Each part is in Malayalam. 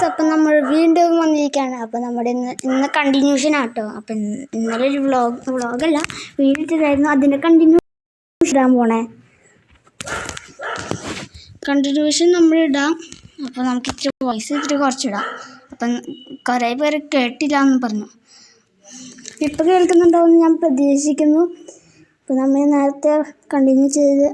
അപ്പം നമ്മൾ വീണ്ടും വന്നിരിക്കുകയാണ്. അപ്പം നമ്മുടെ ഇന്ന് കണ്ടിന്യൂഷൻ ആട്ടോ. അപ്പം ഇന്നലെ ഒരു വ്ളോഗല്ല വീഡിയോ ചെയ്തായിരുന്നു, അതിൻ്റെ കണ്ടിന്യൂഷൻ ഇടാൻ പോണേ. കണ്ടിന്യൂഷൻ നമ്മൾ ഇടാം. അപ്പോൾ നമുക്ക് ഇത്തിരി വോയിസ് കുറച്ചിടാം. അപ്പം കുറേ പേര് കേട്ടില്ല എന്ന് പറഞ്ഞു. ഇപ്പം കേൾക്കുന്നുണ്ടാവുമെന്ന് ഞാൻ പ്രതീക്ഷിക്കുന്നു. അപ്പോൾ നമ്മൾ നേരത്തെ കണ്ടിന്യൂ ചെയ്ത്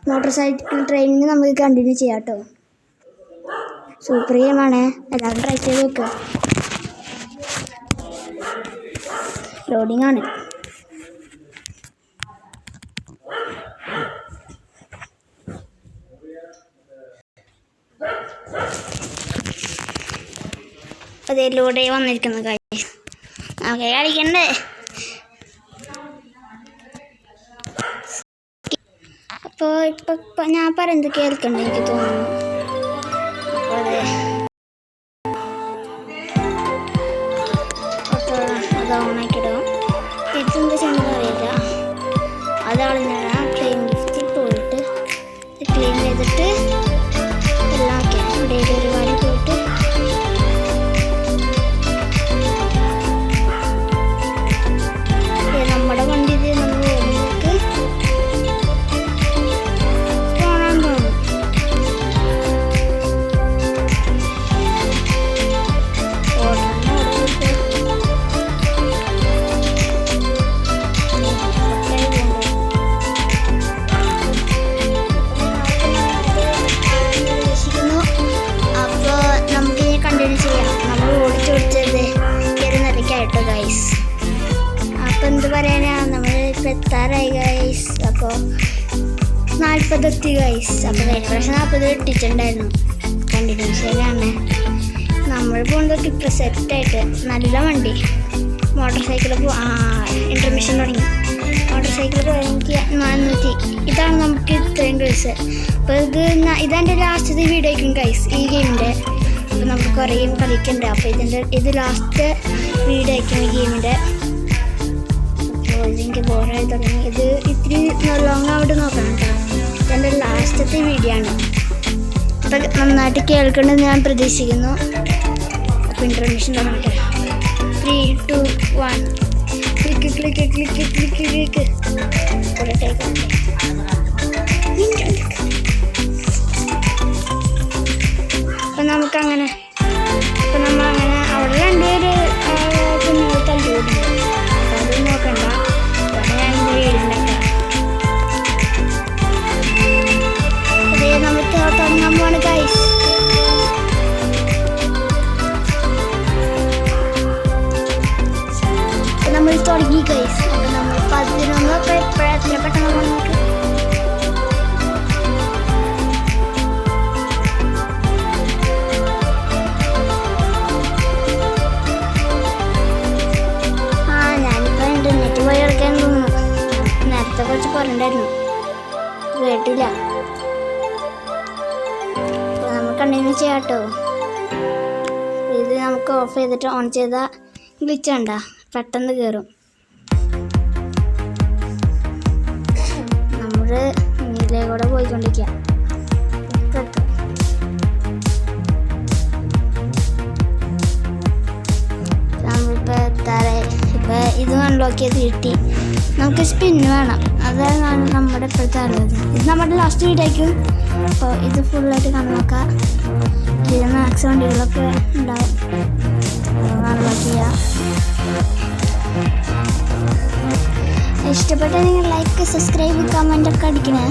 മോട്ടോർ സൈക്കിൾ ട്രെയിനിങ് നമുക്ക് കണ്ടിന്യൂ ചെയ്യാം കേട്ടോ. സൂപ്പർ ഗെയിമാണേ, എല്ലാവരും ട്രൈ ചെയ്ത് നോക്കുക. ലോഡിംഗ് ആണ്. അതിലൂടെ വന്നിരിക്കുന്ന കാര്യം നമുക്ക് കളിക്കണ്ടേ. അപ്പോൾ ഇപ്പം ഞാൻ പറയുന്നത് കേൾക്കണ്ട എനിക്ക് തോന്നുന്നു. അത് ഓണാക്കിയിടുക. ഇതെന്താ ചെയ്യണമെന്ന് അറിയില്ല. അതാണ് ഞാൻ ക്ലീൻ ഗിഫ്റ്റിൽ പോയിട്ട് ക്ലീൻ ചെയ്തിട്ട് എല്ലാം ഡെലിവറി വാടി പോയിട്ട് നമ്മുടെ വണ്ടി നമ്മൾ ഓടുമ്പോൾക്ക് കാണാൻ തോന്നും. അപ്പോൾ എന്ത് പറയാനാ, നമ്മൾ ഇപ്പോൾ എത്താറായി ഗൈസ്. അപ്പോൾ 40 എത്തി ഗൈസ്. അപ്പോൾ കഴിഞ്ഞ പ്രാവശ്യം 40 എത്തിച്ചിട്ടുണ്ടായിരുന്നു. കണ്ടിന്യൂഷനാണ് നമ്മൾ പോകുന്നത്. ഇപ്പോൾ സെറ്റായിട്ട് നല്ല വണ്ടി മോട്ടോർ സൈക്കിൾ ഇൻ്റർമിഷൻ തുടങ്ങി. മോട്ടോർ സൈക്കിൾ പോയാൽ എനിക്ക് 400. ഇതാണ് നമുക്ക് ഇത്രയും ഗൈസ്. അപ്പോൾ ഇതെൻ്റെ ലാസ്റ്റത്തെ വീഡിയോ ആയിരിക്കും ഗൈസ് ഈ ഗെയിമിൻ്റെ. അപ്പോൾ നമുക്ക് കുറേ ഗെയിം കളിക്കുന്നുണ്ട്. അപ്പോൾ ഇത് ലാസ്റ്റ് വീഡിയോ ആയിരിക്കും ഈ ഗെയിമിൻ്റെ. അപ്പോൾ ഇതെനിക്ക് ബോറായി തുടങ്ങി. ഇത് ഇത്തിരി ലോങ് അവിടെ നോക്കണം കേട്ടോ. ഇതെൻ്റെ ലാസ്റ്റത്തെ വീഡിയോ ആണ്. അപ്പോൾ നന്നായിട്ട് കേൾക്കണമെന്ന് ഞാൻ പ്രതീക്ഷിക്കുന്നു. അപ്പോൾ ഇൻ്റർമിഷൻ തുടങ്ങട്ടെ. 3, 2, 1 click click click click click. കുറേ ടേക്ക്. അപ്പം നമുക്കങ്ങനെ നമ്മളങ്ങനെ അവിടെ രണ്ടുപേര് പിന്നെ തല്ലുകൂടുന്നു. അപ്പം അത് നോക്കണ്ട. അവിടെ ഞാൻ വീടുണ്ടാക്കാം. അതേ നമുക്ക് തുടങ്ങാൻ പോവാണ് ഗൈസ്. അപ്പം നമ്മൾ തുടങ്ങി ഗൈസ്. അപ്പം നമ്മൾ 11 ഒക്കെ എത്ര പെട്ടെന്ന് നമുക്ക് നേരത്തെ കുറച്ച് പറഞ്ഞിട്ടുണ്ടായിരുന്നു, കേട്ടില്ല. അപ്പോൾ നമ്മൾ കണ്ടിന്യൂ ചെയ്യാം കേട്ടോ. ഇത് നമുക്ക് ഓഫ് ചെയ്തിട്ട് ഓൺ ചെയ്താൽ ഗ്ലിച്ച് വേണ്ട, പെട്ടെന്ന് കയറും. നമ്മൾ നീലേ കൂടെ പോയിക്കൊണ്ടിരിക്കുക. നമ്മളിപ്പോൾ ഇപ്പം ഇത് അൺലോക്ക് ചെയ്ത് കിട്ടി. നമുക്ക് സ്പിന്ന് വേണം. അതാണ് നമ്മുടെ ഇപ്പോഴത്തെ ആലോചന. ഇത് നമ്മുടെ ലാസ്റ്റ് വീഡിയോ ആയിരിക്കും. അപ്പോൾ ഇത് ഫുള്ളായിട്ട് കാണാൻ നോക്കാം. ഇതിൽ മാക്സ് വണ്ടികളൊക്കെ ഉണ്ടാവും. അൺലോക്ക് ചെയ്യാം. ഇഷ്ടപ്പെട്ടാൽ നിങ്ങൾ ലൈക്ക്, സബ്സ്ക്രൈബ്, കമൻ്റ് ഒക്കെ അടിക്കണേ.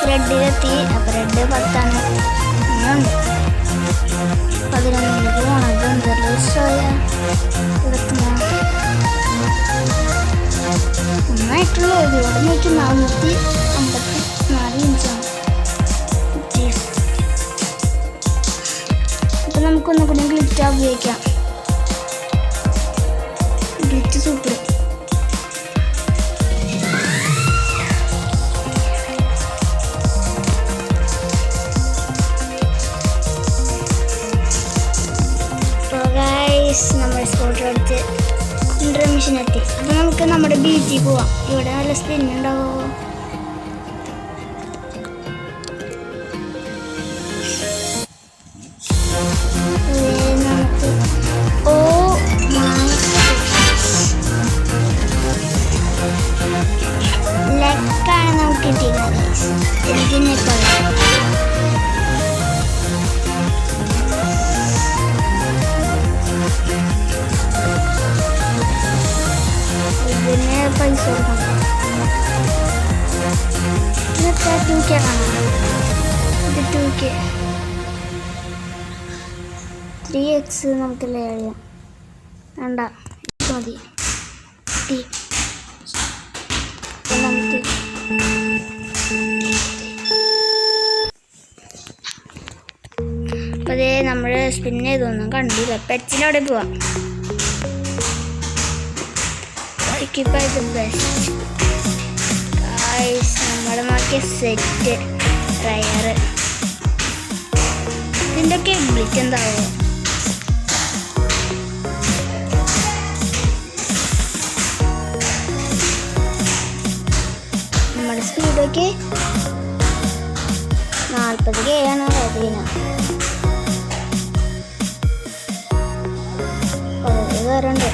റെഡിലെത്തി. അപ്പോൾ റെഡ് 10 ഇനിയുണ്ട്. 11 പോകണം. ഒന്നായിട്ടുള്ളൂ. ഇതിലൂടെ നോക്കി 454 ഇഞ്ചാണ്. അപ്പോൾ നമുക്കൊന്നും കൂടി ഗ്ലിറ്റ് ഉപയോഗിക്കാം. ഗ്ലിറ്റ് സൂപ്പർ. ഗൈസ് നമ്മൾ സ്കൂട്ടർ എടുത്ത് ഇന്റർമിഷൻ എത്തി. അപ്പോൾ നമുക്ക് നമ്മുടെ ബീച്ചിൽ പോവാം. ഇവിടെ നല്ല സ്പിൻ ഉണ്ടാവുമോ? നമുക്ക് ലെക്കാണ് നമുക്ക് കിട്ടിയത് ഗൈസ്. ഇതിനെ പൈസ കൊടുക്കണം. ഇന്നത്തെ 2K കാണാം. ഇത് 2K 3x നമുക്ക് അറിയാം. വേണ്ട, മതി. നമുക്ക് അപ്പോൾ അതേ നമ്മൾ സ്പിൻ ചെയ്തൊന്നും കണ്ടില്ല. പെറ്റ്സിനോടെ പോവാം. നമ്മൾ നോക്കിയ സെറ്റ് റയർ ഇതിൻ്റെ ഒക്കെ എബിലിറ്റി എന്താവോ? നമ്മുടെ സ്പീഡൊക്കെ 40K ആണ്. കയറുണ്ട്.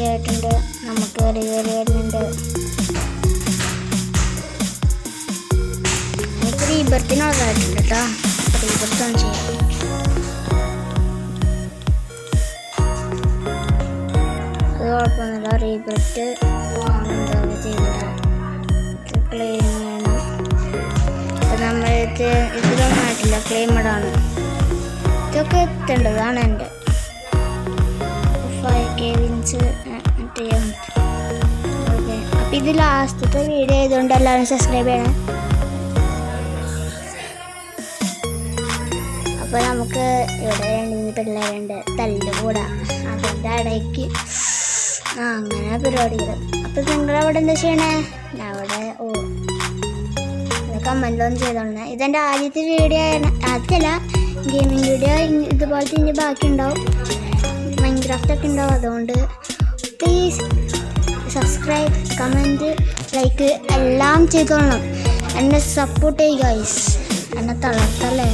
ആയിട്ടുണ്ട്. നമുക്ക് കയറി വരുന്നുണ്ട്. നമുക്ക് റീബർത്തിനുള്ളതായിട്ടുണ്ട് കേട്ടോ. റീബർത്താണ് ചെയ്യാം. അത് കുഴപ്പമൊന്നുമില്ല. റീബർത്ത് എന്താ ചെയ്തിട്ട് ക്ലെയിം വേണം. അപ്പം നമ്മളിത് ഇതിലൊന്നും ആയിട്ടില്ല. ക്ലെയിമഡാണ്. ഇതൊക്കെ എത്തേണ്ടതാണ് എൻ്റെ 5K വിൻസ് ചെയ്യാം. ഓക്കെ, അപ്പം ഇത് ലാസ്റ്റത്തെ വീഡിയോ ആയതുകൊണ്ട് എല്ലാവരും സബ്സ്ക്രൈബ് ചെയ്യണം. അപ്പോൾ നമുക്ക് ഇവിടെ 2 പിള്ളേരുണ്ട്, തല്ലുകൂടാ. അതിൻ്റെ ഇടയ്ക്ക് അങ്ങനെ പരിപാടികൾ. അപ്പം നിങ്ങളവിടെ എന്താ ചെയ്യണേ? ഞാൻ അവിടെ കമൻറ്റൊന്നും ചെയ്തോളണേ. ഇതെൻ്റെ ആദ്യത്തെ വീഡിയോ ആണ്. ആദ്യമല്ല, ഗെയിമിംഗ് വീഡിയോ ഇതുപോലത്തെ ഇനി ബാക്കി ഉണ്ടാവും. മൈൻക്രാഫ്റ്റ് ഒക്കെ ഉണ്ടാവും. അതുകൊണ്ട് പ്ലീസ് സബ്സ്ക്രൈബ്, കമൻറ്റ്, ലൈക്ക് എല്ലാം ചെയ്തോളണം. എന്നെ സപ്പോർട്ട് ചെയ്യുക ഗൈസ്. എന്നെ തളർത്തല്ലേ.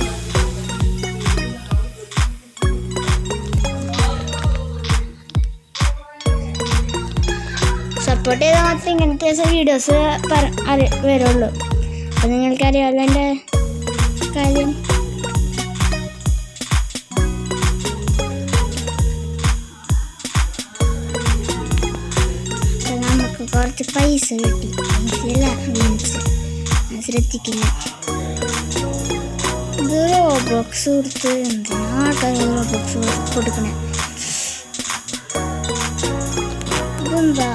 സപ്പോർട്ട് ചെയ്താൽ മാത്രമേ ഇങ്ങനത്തെ വീഡിയോസ് വരുള്ളൂ. അപ്പം നിങ്ങൾക്കറിയാമല്ലോ എൻ്റെ കാര്യം. നമുക്ക് കുറച്ച് പൈസ കിട്ടി. പൈസയല്ല, മീൻസ് ശ്രദ്ധിക്കില്ല. ഇത് റോബോക്സ് കൊടുത്ത് എന്തിനാൾക്കാർ റോബോക്സ് കൊടുക്കണേ? ഇതെന്താ?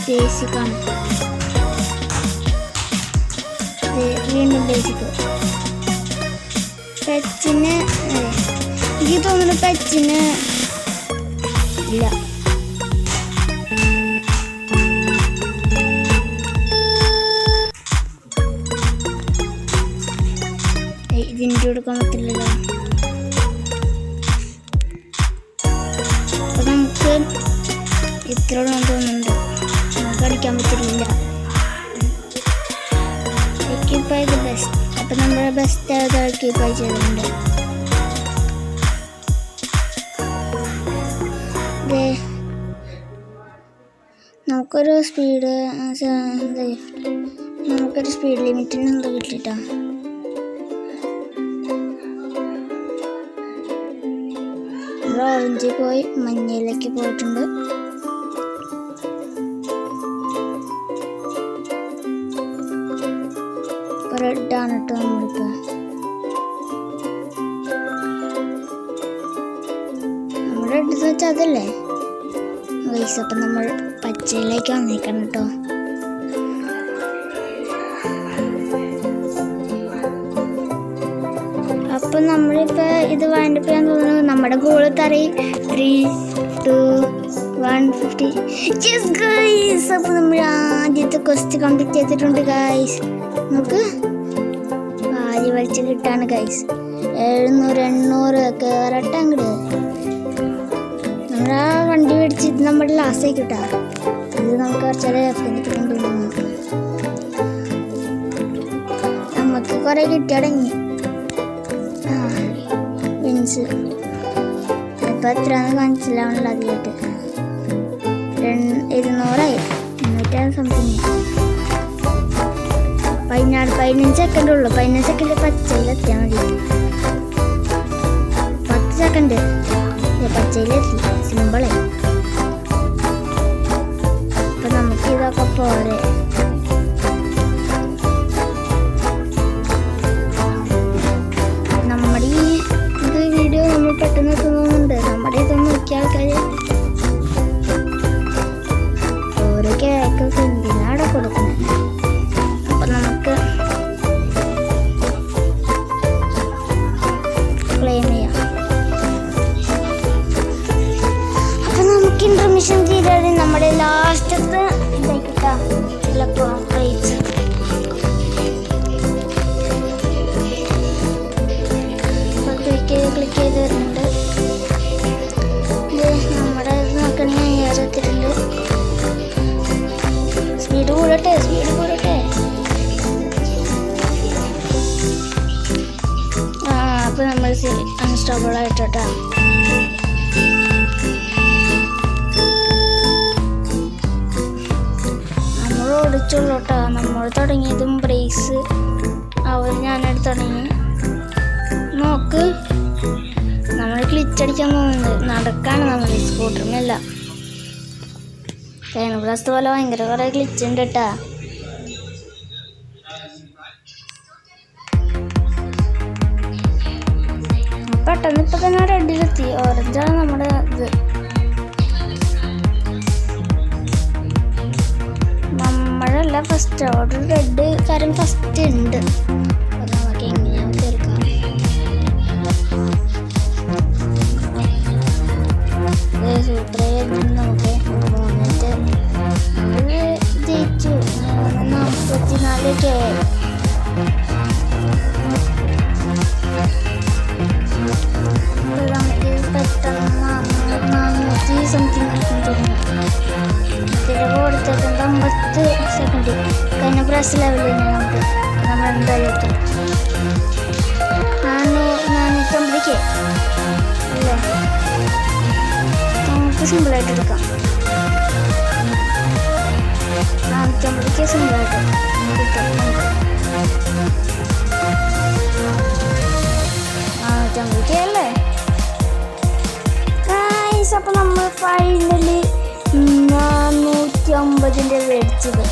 ബേസിക്കാണ്. വീണ്ടും ബേസിക്ക്. പെറ്റ്സിന് എനിക്ക് തോന്നുന്നു പെറ്റ്സിന് ഇല്ല. ഇതിൻ്റെ കൊടുക്കാൻ പറ്റില്ലല്ലോ. അപ്പം നമുക്ക് ഇത്ര തോന്നുന്നുണ്ട്. നമുക്ക് അടിക്കാൻ പറ്റില്ല. കീപ്പ് ചെയ്ത് ബെസ്റ്റ്. അപ്പം നമ്മുടെ ബെസ്റ്റ് കീപ്പ് ആയി ചെയ്തിട്ടുണ്ട്. നമുക്കൊരു സ്പീഡ് ലിമിറ്റിന് എന്താ കിട്ടിയിട്ടാ. ഓറഞ്ചിൽ പോയി മഞ്ഞയിലേക്ക് പോയിട്ടുണ്ട്. റെഡാണ് കേട്ടോ നമ്മളിപ്പോൾ. നമ്മൾ റെഡ് എന്ന് വെച്ചാൽ അതല്ലേ വയസ്സ്. അപ്പം നമ്മൾ പച്ചയിലേക്ക് വന്നേക്കണം കേട്ടോ. അപ്പം നമ്മളിപ്പോൾ ഇത് വൈൻഡപ്പ് ചെയ്യാൻ തോന്നുന്നു. നമ്മുടെ ഗോൾ 3, 2, 150. Yes guys, അപ്പോൾ നമ്മൾ ആദ്യത്തെ ക്വസ്റ്റ് കംപ്ലീറ്റ് ചെയ്തിട്ടുണ്ട് ഗൈസ്. നമുക്ക് വാരി വലിച്ച് കിട്ടാണ് ഗൈസ്. 700 800 കയറട്ടെ അങ്ങോട്ട്. നമ്മൾ ആ വണ്ടി മേടിച്ച് ഇത് നമ്മുടെ ലാസ്റ്റ് ആയി കിട്ടാം. ഇത് നമുക്ക് കുറച്ചാൽ നമുക്ക് കുറേ കിട്ടിയടങ്ങി. മീൻസ് ഇപ്പം എത്രയാണെന്ന് കാണിച്ചില്ലാണല്ലോ അതിലായിട്ട്. 200 200 സംതിങ്. 15 സെക്കൻഡ് ഉള്ളൂ. 15 സെക്കൻഡ് പച്ചയിലെത്തിയാൽ മതി. 10 സെക്കൻഡ് പച്ചയിലെത്തി. സിമ്പിളായി. അപ്പം നമുക്ക് ഇതൊക്കെ പോരെ. നമ്മുടെ ഈ വീഡിയോ നമ്മൾ പെട്ടെന്ന് എത്തുന്നുണ്ട്. നമ്മുടെ ഇതൊന്നും നോക്കിയ ആൾക്കാർ ഓരോ കേക്കൊക്കെ എന്തിനാണ് കൊടുക്കുന്നത്. അപ്പം നമുക്ക് ക്ലെയിം ചെയ്യാം. അപ്പം നമുക്ക് ഇൻഫർമേഷൻ ചെയ്താൽ നമ്മുടെ ലാസ്റ്റത്തെ ഇതായിട്ടാ ചിലപ്പോൾ റേറ്റ്സ് ക്ലിക്ക് ചെയ്ത് വരുന്നുണ്ട്. നമ്മുടെ നോക്കണേ ഏറെത്തിട്ടുണ്ട്. സ്പീഡ് കൂടട്ടെ. അപ്പോൾ നമ്മൾ അൺസ്റ്റോപ്പബിൾ ആയിട്ടോട്ടാ. നമ്മൾ ഓടിച്ചുള്ളൂട്ടാ. നമ്മൾ തുടങ്ങിയതും ബ്രേസ് ഞാനെടുത്ത് തുടങ്ങി. നോക്ക്, നമ്മൾ ക്ലിച്ചടിക്കാൻ പോകുന്നത് നടക്കാണ്. നമ്മൾ സ്കൂട്ടറിനല്ല. പ്ലസ് പോലെ ഭയങ്കര കുറേ ക്ലിച്ച് ഉണ്ട് കേട്ടാ. പെട്ടെന്ന് ഇപ്പൊ തന്നെ റെഡിലെത്തി. ഓറഞ്ചാണ് നമ്മുടെ ഇത്. നമ്മളല്ല ഫസ്റ്റ് ഓർഡർ. റെഡ് കാര്യം ഫസ്റ്റ് ഉണ്ട്. അപ്പൊ നമുക്ക് എങ്ങനെയാണ് തീർക്കാം. സൂപ്പറായിരുന്നു. നമുക്ക് 3 ജയിച്ചു. 44 പെട്ടെന്ന് 400 സംതിങ് കൊടുത്തിട്ടുണ്ട്. 50 സെക്കൻഡ് കഴിഞ്ഞ പ്രാവശ്യം ലെവലിൽ തന്നെ നമ്മൾ എന്തായാലും എത്തും. 450 അല്ലേ. നമുക്ക് സിമ്പിളായിട്ട് എടുക്കാം. 450 സിമ്പിളായിട്ട് കിട്ടും. 450 അല്ലേ ഗൈസ്. അപ്പം നമ്മൾ ഫൈനലി 450 മേടിച്ചത്.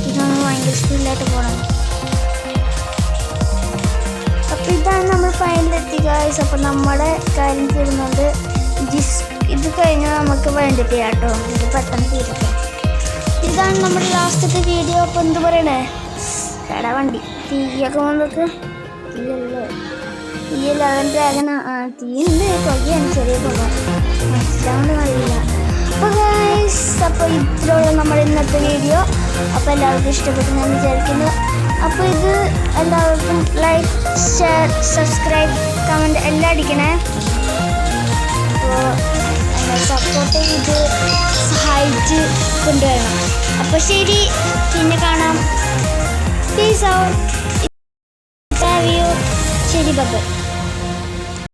ഇതാണ് ഭയങ്കര സ്പീഡിലായിട്ട് പോകണം. അപ്പം ഇതാണ് നമ്മൾ ഫൈനലെത്തി ഗൈസ്. അപ്പം നമ്മുടെ കാര്യം തീരുന്നത് ഇത് കഴിഞ്ഞാൽ നമുക്ക് വേണ്ടിയിട്ട് കേട്ടോ. ഇത് പെട്ടെന്ന് തീർക്കാം. ഇതാണ് നമ്മുടെ ലാസ്റ്റത്തെ വീഡിയോ. അപ്പം എന്ത് പറയണേ, എടാ വണ്ടി തീയൊക്കെ വന്നിട്ട് തീയല്ലേ. ഈ 11 ഡ്രാഗൺ തീയുണ്ട്. പുകയാണ്, ചെറിയ പുക, മനസ്സിലാവുന്ന അറിയില്ല. അപ്പോൾ ഗൈസ്, അപ്പോൾ ഇത്രയുള്ള നമ്മുടെ ഇന്നത്തെ വീഡിയോ. അപ്പോൾ എല്ലാവർക്കും ഇഷ്ടപ്പെട്ടു ഞാൻ വിചാരിക്കുന്നു. അപ്പോൾ ഇത് എല്ലാവർക്കും ലൈക്ക്, ഷെയർ, സബ്സ്ക്രൈബ്, കമൻറ്റ് എല്ലാം അടിക്കണേ. അപ്പോൾ എന്നെ സപ്പോർട്ട് ചെയ്ത് സഹായിച്ച് കൊണ്ടുവരണം. അപ്പോൾ ശരി, പിന്നെ കാണാം. Peace out. Love you. ശരി, ബൈ.